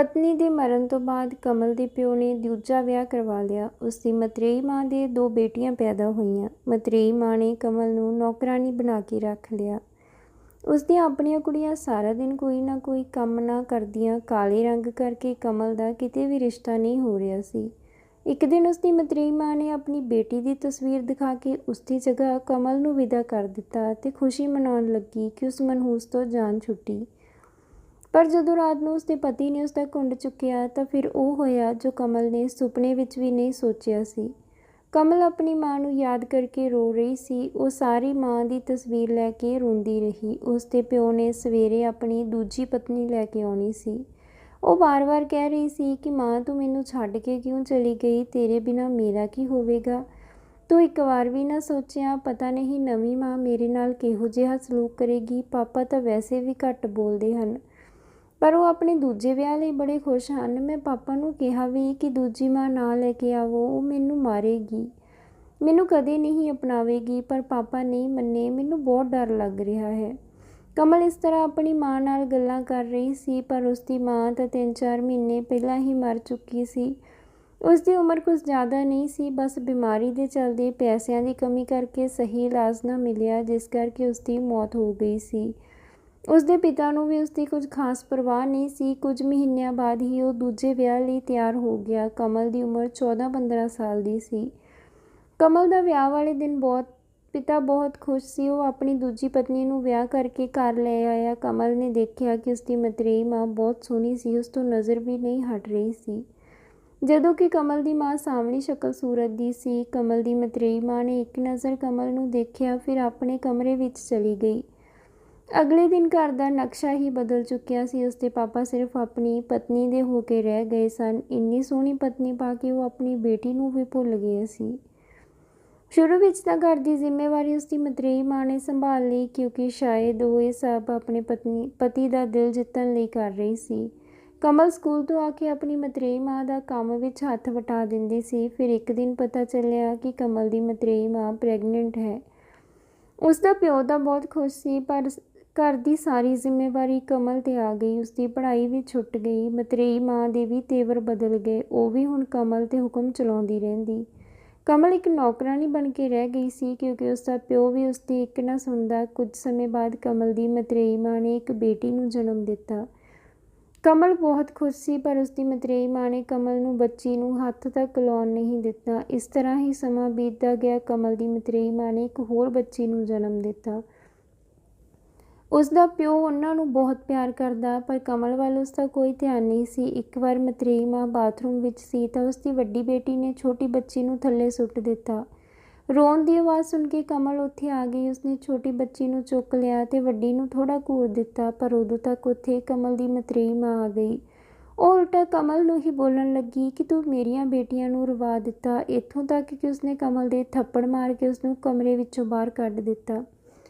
ਪਤਨੀ ਦੇ ਮਰਨ ਤੋਂ ਬਾਅਦ ਕਮਲ ਦੇ ਪਿਓ ਨੇ ਦੂਜਾ ਵਿਆਹ ਕਰਵਾ ਲਿਆ। ਉਸਦੀ ਮਤਰੇਈ ਮਾਂ ਦੇ 2 ਬੇਟੀਆਂ ਪੈਦਾ ਹੋਈਆਂ। ਮਤਰੇਈ ਮਾਂ ਨੇ ਕਮਲ ਨੂੰ ਨੌਕਰਾਨੀ ਬਣਾ ਕੇ ਰੱਖ ਲਿਆ। ਉਸਦੀਆਂ ਆਪਣੀਆਂ ਕੁੜੀਆਂ ਸਾਰਾ ਦਿਨ ਕੋਈ ਨਾ ਕੋਈ ਕੰਮ ਨਾ ਕਰਦੀਆਂ। ਕਾਲੇ ਰੰਗ ਕਰਕੇ ਕਮਲ ਦਾ ਕਿਤੇ ਵੀ ਰਿਸ਼ਤਾ ਨਹੀਂ ਹੋ ਰਿਹਾ ਸੀ। ਇੱਕ ਦਿਨ ਉਸਦੀ ਮਤਰੇਈ ਮਾਂ ਨੇ ਆਪਣੀ ਬੇਟੀ ਦੀ ਤਸਵੀਰ ਦਿਖਾ ਕੇ ਉਸਦੀ ਜਗ੍ਹਾ ਕਮਲ ਨੂੰ ਵਿਦਾ ਕਰ ਦਿੱਤਾ ਅਤੇ ਖੁਸ਼ੀ ਮਨਾਉਣ ਲੱਗੀ ਕਿ ਉਸ ਮਨਹੂਸ ਤੋਂ ਜਾਨ ਛੁੱਟੀ। ਪਰ ਜਦੋਂ ਰਾਤ ਨੂੰ ਉਸਦੇ ਪਤੀ ਨੇ ਉਸਦਾ ਘੁੰਡ ਚੁੱਕਿਆ ਤਾਂ ਫਿਰ ਉਹ ਹੋਇਆ ਜੋ ਕਮਲ ਨੇ ਸੁਪਨੇ ਵਿੱਚ ਵੀ ਨਹੀਂ ਸੋਚਿਆ ਸੀ। ਕਮਲ ਆਪਣੀ ਮਾਂ ਨੂੰ ਯਾਦ ਕਰਕੇ ਰੋ ਰਹੀ ਸੀ। ਉਹ ਸਾਰੀ ਮਾਂ ਦੀ ਤਸਵੀਰ ਲੈ ਕੇ ਰੋਂਦੀ ਰਹੀ। ਉਸਦੇ ਪਿਓ ਨੇ ਸਵੇਰੇ ਆਪਣੀ ਦੂਜੀ ਪਤਨੀ ਲੈ ਕੇ ਆਉਣੀ ਸੀ। ਉਹ ਵਾਰ-ਵਾਰ ਕਹਿ ਰਹੀ ਸੀ ਕਿ ਮਾਂ ਤੂੰ ਮੈਨੂੰ ਛੱਡ ਕੇ ਕਿਉਂ ਚਲੀ ਗਈ? ਤੇਰੇ ਬਿਨਾਂ ਮੇਰਾ ਕੀ ਹੋਵੇਗਾ? ਤੂੰ ਇੱਕ ਵਾਰ ਵੀ ਨਾ ਸੋਚਿਆ ਪਤਾ ਨਹੀਂ ਨਵੀਂ ਮਾਂ ਮੇਰੇ ਨਾਲ ਕਿਹੋ ਜਿਹਾ ਸਲੂਕ ਕਰੇਗੀ। ਪਾਪਾ ਤਾਂ ਵੈਸੇ ਵੀ ਘੱਟ ਬੋਲਦੇ ਹਨ, ਪਰ ਉਹ ਆਪਣੇ ਦੂਜੇ ਵਿਆਹ ਲਈ ਬੜੇ ਖੁਸ਼ ਹਨ। ਮੈਂ ਪਾਪਾ ਨੂੰ ਕਿਹਾ ਵੀ ਕਿ ਦੂਜੀ ਮਾਂ ਨਾ ਲੈ ਕੇ ਆਵੋ, ਉਹ ਮੈਨੂੰ ਮਾਰੇਗੀ, ਮੈਨੂੰ ਕਦੇ ਨਹੀਂ ਅਪਣਾਵੇਗੀ, ਪਰ ਪਾਪਾ ਨਹੀਂ ਮੰਨੇ। ਮੈਨੂੰ ਬਹੁਤ ਡਰ ਲੱਗ ਰਿਹਾ ਹੈ। ਕਮਲ ਇਸ ਤਰ੍ਹਾਂ ਆਪਣੀ ਮਾਂ ਨਾਲ ਗੱਲਾਂ ਕਰ ਰਹੀ ਸੀ, ਪਰ ਉਸਦੀ ਮਾਂ ਤਾਂ 3-4 ਮਹੀਨੇ ਪਹਿਲਾਂ ਹੀ ਮਰ ਚੁੱਕੀ ਸੀ। ਉਸਦੀ ਉਮਰ ਕੁਝ ਜ਼ਿਆਦਾ ਨਹੀਂ ਸੀ, ਬਸ ਬਿਮਾਰੀ ਦੇ ਚਲਦੇ ਪੈਸਿਆਂ ਦੀ ਕਮੀ ਕਰਕੇ ਸਹੀ ਇਲਾਜ ਨਾ ਮਿਲਿਆ, ਜਿਸ ਕਰਕੇ ਉਸਦੀ ਮੌਤ ਹੋ ਗਈ ਸੀ। ਉਸਦੇ ਪਿਤਾ ਨੂੰ ਵੀ ਉਸਦੀ ਕੁਝ ਖਾਸ ਪਰਵਾਹ ਨਹੀਂ ਸੀ। ਕੁਝ ਮਹੀਨਿਆਂ ਬਾਅਦ ਹੀ ਉਹ ਦੂਜੇ ਵਿਆਹ ਲਈ ਤਿਆਰ ਹੋ ਗਿਆ। ਕਮਲ ਦੀ ਉਮਰ 14-15 ਸਾਲ ਦੀ ਸੀ। ਕਮਲ ਦਾ ਵਿਆਹ ਵਾਲੇ ਦਿਨ ਪਿਤਾ ਬਹੁਤ ਖੁਸ਼ ਸੀ। ਉਹ ਆਪਣੀ ਦੂਜੀ ਪਤਨੀ ਨੂੰ ਵਿਆਹ ਕਰਕੇ ਘਰ ਲੈ ਆਇਆ। ਕਮਲ ਨੇ ਦੇਖਿਆ ਕਿ ਉਸਦੀ ਮਤਰੇਈ ਮਾਂ ਬਹੁਤ ਸੋਹਣੀ ਸੀ, ਉਸ ਤੋਂ ਨਜ਼ਰ ਵੀ ਨਹੀਂ ਹਟ ਰਹੀ ਸੀ, ਜਦੋਂ ਕਿ ਕਮਲ ਦੀ ਮਾਂ ਸਾਂਵਲੀ ਸ਼ਕਲ ਸੂਰਤ ਦੀ ਸੀ। ਕਮਲ ਦੀ ਮਤਰੇਈ ਮਾਂ ਨੇ ਇੱਕ ਨਜ਼ਰ ਕਮਲ ਨੂੰ ਦੇਖਿਆ, ਫਿਰ ਆਪਣੇ ਕਮਰੇ ਵਿੱਚ ਚਲੀ ਗਈ। ਅਗਲੇ ਦਿਨ ਘਰ ਦਾ ਨਕਸ਼ਾ ਹੀ ਬਦਲ ਚੁੱਕਿਆ ਸੀ। ਉਸਦੇ ਪਾਪਾ ਸਿਰਫ ਆਪਣੀ ਪਤਨੀ ਦੇ ਹੋ ਕੇ ਰਹਿ ਗਏ ਸਨ। ਇੰਨੀ ਸੋਹਣੀ ਪਤਨੀ ਪਾ ਕੇ ਉਹ ਆਪਣੀ ਬੇਟੀ ਨੂੰ ਵੀ ਭੁੱਲ ਗਏ ਸੀ। ਸ਼ੁਰੂ ਵਿੱਚ ਤਾਂ ਘਰ ਦੀ ਜ਼ਿੰਮੇਵਾਰੀ ਉਸਦੀ ਮਤਰੇਈ ਮਾਂ ਨੇ ਸੰਭਾਲ ਲਈ, ਕਿਉਂਕਿ ਸ਼ਾਇਦ ਉਹ ਇਹ ਸਭ ਆਪਣੇ ਪਤੀ ਦਾ ਦਿਲ ਜਿੱਤਣ ਲਈ ਕਰ ਰਹੀ ਸੀ। ਕਮਲ ਸਕੂਲ ਤੋਂ ਆ ਕੇ ਆਪਣੀ ਮਤਰੇਈ ਮਾਂ ਦਾ ਕੰਮ ਵਿੱਚ ਹੱਥ ਵਟਾ ਦਿੰਦੀ ਸੀ। ਫਿਰ ਇੱਕ ਦਿਨ ਪਤਾ ਚੱਲਿਆ ਕਿ ਕਮਲ ਦੀ ਮਤਰੇਈ ਮਾਂ ਪ੍ਰੈਗਨੈਂਟ ਹੈ। ਉਸਦਾ ਪਿਓ ਤਾਂ ਬਹੁਤ ਖੁਸ਼ ਸੀ, ਪਰ ਘਰ ਦੀ ਸਾਰੀ ਜ਼ਿੰਮੇਵਾਰੀ ਕਮਲ 'ਤੇ ਆ ਗਈ। ਉਸਦੀ ਪੜ੍ਹਾਈ ਵੀ ਛੁੱਟ ਗਈ। ਮਤਰੇਈ ਮਾਂ ਦੇ ਵੀ ਤੇਵਰ ਬਦਲ ਗਏ। ਉਹ ਵੀ ਹੁਣ ਕਮਲ 'ਤੇ ਹੁਕਮ ਚਲਾਉਂਦੀ ਰਹਿੰਦੀ। ਕਮਲ ਇੱਕ ਨੌਕਰਾਨੀ ਬਣ ਕੇ ਰਹਿ ਗਈ ਸੀ, ਕਿਉਂਕਿ ਉਸਦਾ ਪਿਓ ਵੀ ਉਸਦੀ ਇੱਕ ਨਾ ਸੁਣਦਾ। ਕੁਝ ਸਮੇਂ ਬਾਅਦ ਕਮਲ ਦੀ ਮਤਰੇਈ ਮਾਂ ਨੇ ਇੱਕ ਬੇਟੀ ਨੂੰ ਜਨਮ ਦਿੱਤਾ। ਕਮਲ ਬਹੁਤ ਖੁਸ਼ ਸੀ, ਪਰ ਉਸਦੀ ਮਤਰੇਈ ਮਾਂ ਨੇ ਕਮਲ ਨੂੰ ਬੱਚੀ ਨੂੰ ਹੱਥ ਤੱਕ ਲਾਉਣ ਨਹੀਂ ਦਿੱਤਾ। ਇਸ ਤਰ੍ਹਾਂ ਹੀ ਸਮਾਂ ਬੀਤਦਾ ਗਿਆ। ਕਮਲ ਦੀ ਮਤਰੇਈ ਮਾਂ ਨੇ ਇੱਕ ਹੋਰ ਬੱਚੀ ਨੂੰ ਜਨਮ ਦਿੱਤਾ। ਉਸਦਾ ਪਿਓ ਉਹਨਾਂ ਨੂੰ ਬਹੁਤ ਪਿਆਰ ਕਰਦਾ, ਪਰ ਕਮਲ ਵੱਲ ਉਸਦਾ ਕੋਈ ਧਿਆਨ ਨਹੀਂ ਸੀ। ਇੱਕ ਵਾਰ ਮਤਰੇਈ ਮਾਂ ਬਾਥਰੂਮ ਵਿੱਚ ਸੀ ਤਾਂ ਉਸਦੀ ਵੱਡੀ ਬੇਟੀ ਨੇ ਛੋਟੀ ਬੱਚੀ ਨੂੰ ਥੱਲੇ ਸੁੱਟ ਦਿੱਤਾ। ਰੋਣ ਦੀ ਆਵਾਜ਼ ਸੁਣ ਕੇ ਕਮਲ ਉੱਥੇ ਆ ਗਈ। ਉਸਨੇ ਛੋਟੀ ਬੱਚੀ ਨੂੰ ਚੁੱਕ ਲਿਆ ਤੇ ਵੱਡੀ ਨੂੰ ਥੋੜ੍ਹਾ ਘੂਰ ਦਿੱਤਾ, ਪਰ ਉਦੋਂ ਤੱਕ ਉੱਥੇ ਕਮਲ ਦੀ ਮਤਰੇਈ ਮਾਂ ਆ ਗਈ। ਉਹ ਉਲਟਾ ਕਮਲ ਨੂੰ ਹੀ ਬੋਲਣ ਲੱਗੀ ਕਿ ਤੂੰ ਮੇਰੀਆਂ ਬੇਟੀਆਂ ਨੂੰ ਰਵਾ ਦਿੱਤਾ, ਇੱਥੋਂ ਤੱਕ ਕਿ ਉਸਨੇ ਕਮਲ ਦੇ ਥੱਪੜ ਮਾਰ ਕੇ ਉਸਨੂੰ ਕਮਰੇ ਵਿੱਚੋਂ ਬਾਹਰ ਕੱਢ ਦਿੱਤਾ।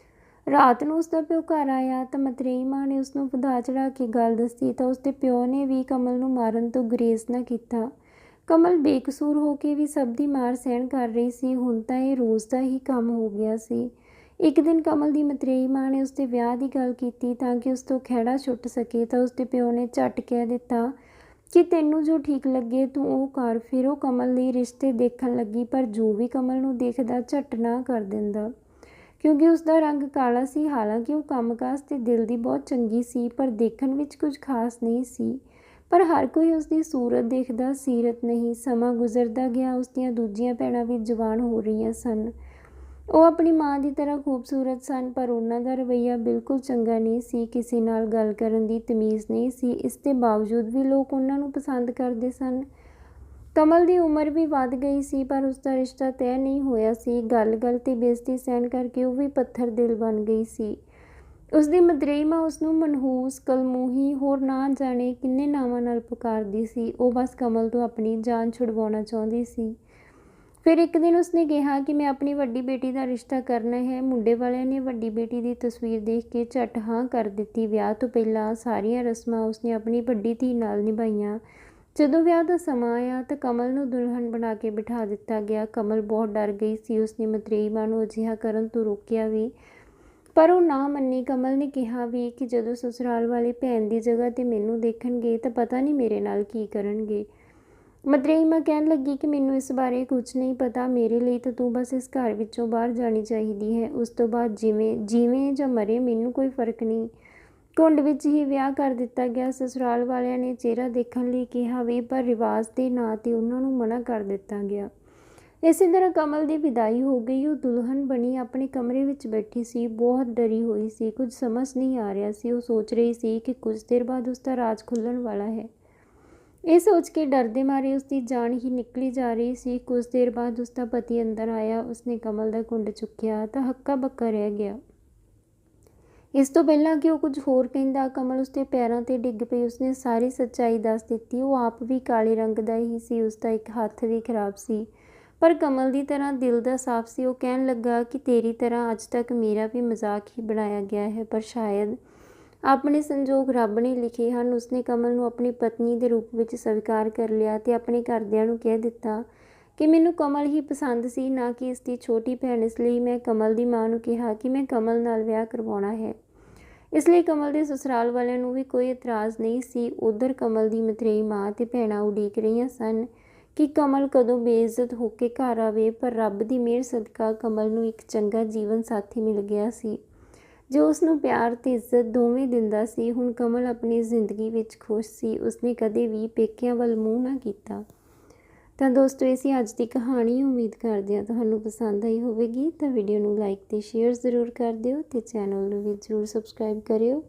ਰਾਤ ਨੂੰ ਉਸਦਾ ਪਿਓ ਘਰ ਆਇਆ ਤਾਂ ਮਤਰੇਈ ਮਾਂ ਨੇ ਉਸਨੂੰ ਵਧਾ ਚੜ੍ਹਾ ਕੇ ਗੱਲ ਦੱਸੀ ਤਾਂ ਉਸਦੇ ਪਿਓ ਨੇ ਵੀ ਕਮਲ ਨੂੰ ਮਾਰਨ ਤੋਂ ਗੁਰੇਜ਼ ਨਾ ਕੀਤਾ। ਕਮਲ ਬੇਕਸੂਰ ਹੋ ਕੇ ਵੀ ਸਭ ਦੀ ਮਾਰ ਸਹਿਣ ਕਰ ਰਹੀ ਸੀ। ਹੁਣ ਤਾਂ ਇਹ ਰੋਜ਼ ਦਾ ਹੀ ਕੰਮ ਹੋ ਗਿਆ ਸੀ। ਇੱਕ ਦਿਨ ਕਮਲ ਦੀ ਮਤਰੇਈ ਮਾਂ ਨੇ ਉਸਦੇ ਵਿਆਹ ਦੀ ਗੱਲ ਕੀਤੀ ਤਾਂ ਕਿ ਉਸ ਤੋਂ ਖਹਿੜਾ ਛੁੱਟ ਸਕੇ, ਤਾਂ ਉਸਦੇ ਪਿਓ ਨੇ ਝੱਟ ਕਹਿ ਦਿੱਤਾ ਕਿ ਤੈਨੂੰ ਜੋ ਠੀਕ ਲੱਗੇ ਤੂੰ ਉਹ ਕਰ। ਫਿਰ ਉਹ ਕਮਲ ਲਈ ਰਿਸ਼ਤੇ ਦੇਖਣ ਲੱਗੀ, ਪਰ ਜੋ ਵੀ ਕਮਲ ਨੂੰ ਦੇਖਦਾ ਝੱਟ ਨਾ ਕਰ ਦਿੰਦਾ, ਕਿਉਂਕਿ ਉਸਦਾ ਰੰਗ ਕਾਲਾ ਸੀ। ਹਾਲਾਂਕਿ ਉਹ ਕੰਮਕਾਜ ਤੇ ਦਿਲ ਦੀ ਬਹੁਤ ਚੰਗੀ ਸੀ, ਪਰ ਦੇਖਣ ਵਿੱਚ ਕੁਝ ਖਾਸ ਨਹੀਂ ਸੀ। ਪਰ ਹਰ ਕੋਈ ਉਸਦੀ ਸੂਰਤ ਦੇਖਦਾ, ਸੀਰਤ ਨਹੀਂ। ਸਮਾਂ ਗੁਜ਼ਰਦਾ ਗਿਆ। ਉਸਦੀਆਂ ਦੂਜੀਆਂ ਭੈਣਾਂ ਵੀ ਜਵਾਨ ਹੋ ਰਹੀਆਂ ਸਨ। ਉਹ ਆਪਣੀ ਮਾਂ ਦੀ ਤਰ੍ਹਾਂ ਖੂਬਸੂਰਤ ਸਨ, ਪਰ ਉਹਨਾਂ ਦਾ ਰਵੱਈਆ ਬਿਲਕੁਲ ਚੰਗਾ ਨਹੀਂ ਸੀ। ਕਿਸੇ ਨਾਲ ਗੱਲ ਕਰਨ ਦੀ ਤਮੀਜ਼ ਨਹੀਂ ਸੀ। ਇਸ ਦੇ ਬਾਵਜੂਦ ਵੀ ਲੋਕ ਉਹਨਾਂ ਨੂੰ ਪਸੰਦ ਕਰਦੇ ਸਨ। ਕਮਲ ਦੀ ਉਮਰ ਵੀ ਵੱਧ ਗਈ ਸੀ, ਪਰ ਉਸਦਾ ਰਿਸ਼ਤਾ ਤੈਅ ਨਹੀਂ ਹੋਇਆ ਸੀ। ਗੱਲ-ਗੱਲ 'ਤੇ ਬੇਇੱਜ਼ਤੀ ਸਹਿਣ ਕਰਕੇ ਉਹ ਵੀ ਪੱਥਰ ਦਿਲ ਬਣ ਗਈ ਸੀ। ਉਸਦੀ ਮਤਰੇਈ ਮਾਂ ਉਸਨੂੰ ਮਨਹੂਸ, ਕਲਮੂਹੀ, ਹੋਰ ਨਾ ਜਾਣੇ ਕਿੰਨੇ ਨਾਵਾਂ ਨਾਲ ਪੁਕਾਰਦੀ ਸੀ। ਉਹ ਬਸ ਕਮਲ ਤੋਂ ਆਪਣੀ ਜਾਨ ਛੁਡਵਾਉਣਾ ਚਾਹੁੰਦੀ ਸੀ। ਫਿਰ ਇੱਕ ਦਿਨ ਉਸਨੇ ਕਿਹਾ ਕਿ ਮੈਂ ਆਪਣੀ ਵੱਡੀ ਬੇਟੀ ਦਾ ਰਿਸ਼ਤਾ ਕਰਨਾ ਹੈ। ਮੁੰਡੇ ਵਾਲਿਆਂ ਨੇ ਵੱਡੀ ਬੇਟੀ ਦੀ ਤਸਵੀਰ ਦੇਖ ਕੇ ਝੱਟ ਹਾਂ ਕਰ ਦਿੱਤੀ। ਵਿਆਹ ਤੋਂ ਪਹਿਲਾਂ ਸਾਰੀਆਂ ਰਸਮਾਂ ਉਸਨੇ ਆਪਣੀ ਵੱਡੀ ਧੀ ਨਾਲ ਨਿਭਾਈਆਂ। ਜਦੋਂ ਵਿਆਹ ਦਾ ਸਮਾਂ ਆਇਆ ਤਾਂ ਕਮਲ ਨੂੰ ਦੁਲਹਨ ਬਣਾ ਕੇ ਬਿਠਾ ਦਿੱਤਾ ਗਿਆ। ਕਮਲ ਬਹੁਤ ਡਰ ਗਈ ਸੀ। ਉਸਨੇ ਮਤਰੇਈ ਮਾਂ ਨੂੰ ਅਜਿਹਾ ਕਰਨ ਤੋਂ ਰੋਕਿਆ ਵੀ, ਪਰ ਉਹ ਨਾ ਮੰਨੀ। ਕਮਲ ਨੇ ਕਿਹਾ ਵੀ ਕਿ ਜਦੋਂ ਸਸੁਰਾਲ ਵਾਲੇ ਭੈਣ ਦੀ ਜਗ੍ਹਾ 'ਤੇ ਮੈਨੂੰ ਦੇਖਣਗੇ ਤਾਂ ਪਤਾ ਨਹੀਂ ਮੇਰੇ ਨਾਲ ਕੀ ਕਰਨਗੇ। ਮਤਰੇਈ ਮਾਂ ਕਹਿਣ ਲੱਗੀ ਕਿ ਮੈਨੂੰ ਇਸ ਬਾਰੇ ਕੁਝ ਨਹੀਂ ਪਤਾ, ਮੇਰੇ ਲਈ ਤਾਂ ਤੂੰ ਬਸ ਇਸ ਘਰ ਵਿੱਚੋਂ ਬਾਹਰ ਜਾਣੀ ਚਾਹੀਦੀ ਹੈ। ਉਸ ਤੋਂ ਬਾਅਦ ਜਿਵੇਂ ਜਾਂ ਮਰੇ ਮੈਨੂੰ ਕੋਈ ਫਰਕ ਨਹੀਂ। ਘੁੰਡ ਵਿੱਚ ਹੀ ਵਿਆਹ ਕਰ ਦਿੱਤਾ ਗਿਆ। ਸਸੁਰਾਲ ਵਾਲਿਆਂ ਨੇ ਚਿਹਰਾ ਦੇਖਣ ਲਈ ਕਿਹਾ ਵੀ, ਪਰ ਰਿਵਾਜ਼ ਦੇ ਨਾਂ 'ਤੇ ਉਹਨਾਂ ਨੂੰ ਮਨਾ ਕਰ ਦਿੱਤਾ ਗਿਆ। ਇਸੇ ਤਰ੍ਹਾਂ ਕਮਲ ਦੀ ਵਿਦਾਈ ਹੋ ਗਈ। ਉਹ ਦੁਲਹਨ ਬਣੀ ਆਪਣੇ ਕਮਰੇ ਵਿੱਚ ਬੈਠੀ ਸੀ, ਬਹੁਤ ਡਰੀ ਹੋਈ ਸੀ। ਕੁਝ ਸਮਝ ਨਹੀਂ ਆ ਰਿਹਾ ਸੀ। ਉਹ ਸੋਚ ਰਹੀ ਸੀ ਕਿ ਕੁਝ ਦੇਰ ਬਾਅਦ ਉਸਦਾ ਰਾਜ ਖੁੱਲ੍ਹਣ ਵਾਲਾ ਹੈ। ਇਹ ਸੋਚ ਕੇ ਡਰਦੇ ਮਾਰੇ ਉਸਦੀ ਜਾਨ ਹੀ ਨਿਕਲੀ ਜਾ ਰਹੀ ਸੀ। ਕੁਝ ਦੇਰ ਬਾਅਦ ਉਸਦਾ ਪਤੀ ਅੰਦਰ ਆਇਆ। ਉਸਨੇ ਕਮਲ ਦਾ ਘੁੰਡ ਚੁੱਕਿਆ ਤਾਂ ਹੱਕਾ ਬੱਕਾ ਰਹਿ ਗਿਆ। ਇਸ ਤੋਂ ਪਹਿਲਾਂ ਕਿ ਉਹ ਕੁਝ ਹੋਰ ਕਹਿੰਦਾ, ਕਮਲ ਉਸਦੇ ਪੈਰਾਂ 'ਤੇ ਡਿੱਗ ਪਈ। ਉਸਨੇ ਸਾਰੀ ਸੱਚਾਈ ਦੱਸ ਦਿੱਤੀ। ਉਹ ਆਪ ਵੀ ਕਾਲੇ ਰੰਗ ਦਾ ਹੀ ਸੀ। ਉਸਦਾ ਇੱਕ ਹੱਥ ਵੀ ਖਰਾਬ ਸੀ, ਪਰ ਕਮਲ ਦੀ ਤਰ੍ਹਾਂ ਦਿਲ ਦਾ ਸਾਫ਼ ਸੀ। ਉਹ ਕਹਿਣ ਲੱਗਾ ਕਿ ਤੇਰੀ ਤਰ੍ਹਾਂ ਅੱਜ ਤੱਕ ਮੇਰਾ ਵੀ ਮਜ਼ਾਕ ਹੀ ਬਣਾਇਆ ਗਿਆ ਹੈ, ਪਰ ਸ਼ਾਇਦ ਆਪਣੇ ਸੰਜੋਗ ਰੱਬ ਨੇ ਲਿਖੇ ਹਨ। ਉਸਨੇ ਕਮਲ ਨੂੰ ਆਪਣੀ ਪਤਨੀ ਦੇ ਰੂਪ ਵਿੱਚ ਸਵੀਕਾਰ ਕਰ ਲਿਆ ਤੇ ਆਪਣੇ ਘਰਦਿਆਂ ਨੂੰ ਕਹਿ ਦਿੱਤਾ ਕਿ ਮੈਨੂੰ ਕਮਲ ਹੀ ਪਸੰਦ ਸੀ, ਨਾ ਕਿ ਇਸਦੀ ਛੋਟੀ ਭੈਣ। ਇਸ ਲਈ ਮੈਂ ਕਮਲ ਦੀ ਮਾਂ ਨੂੰ ਕਿਹਾ ਕਿ ਮੈਂ ਕਮਲ ਨਾਲ ਵਿਆਹ ਕਰਵਾਉਣਾ ਹੈ। ਇਸ ਲਈ ਕਮਲ ਦੇ ਸਸੁਰਾਲ ਵਾਲਿਆਂ ਨੂੰ ਵੀ ਕੋਈ ਇਤਰਾਜ਼ ਨਹੀਂ ਸੀ। ਉੱਧਰ ਕਮਲ ਦੀ ਮਤਰੇਈ ਮਾਂ ਤੇ ਭੈਣਾਂ ਉਡੀਕ ਰਹੀਆਂ ਸਨ ਕਿ ਕਮਲ ਕਦੋਂ ਬੇਇੱਜ਼ਤ ਹੋ ਕੇ ਘਰ ਆਵੇ, ਪਰ ਰੱਬ ਦੀ ਮਿਹਰ ਸਦਕਾ ਕਮਲ ਨੂੰ ਇੱਕ ਚੰਗਾ ਜੀਵਨ ਸਾਥੀ ਮਿਲ ਗਿਆ ਸੀ, ਜੋ ਉਸਨੂੰ ਪਿਆਰ ਤੇ ਇੱਜ਼ਤ ਦੋਵੇਂ ਦਿੰਦਾ ਸੀ। ਹੁਣ ਕਮਲ ਆਪਣੀ ਜ਼ਿੰਦਗੀ ਵਿੱਚ ਖੁਸ਼ ਸੀ। ਉਸਨੇ ਕਦੇ ਵੀ ਪੇਕਿਆਂ ਵੱਲ ਮੂੰਹ ਨਾ ਕੀਤਾ। ਤਾਂ ਦੋਸਤੋ, ਇਹ ਸੀ ਅੱਜ ਦੀ ਕਹਾਣੀ। ਉਮੀਦ ਕਰਦੇ ਹਾਂ ਤੁਹਾਨੂੰ ਪਸੰਦ ਆਈ ਹੋਵੇਗੀ। ਤਾਂ ਵੀਡੀਓ ਨੂੰ ਲਾਈਕ ਤੇ ਸ਼ੇਅਰ ਜ਼ਰੂਰ ਕਰ ਦਿਓ ਤੇ ਚੈਨਲ ਨੂੰ ਵੀ ਜ਼ਰੂਰ ਸਬਸਕ੍ਰਾਈਬ ਕਰਿਓ।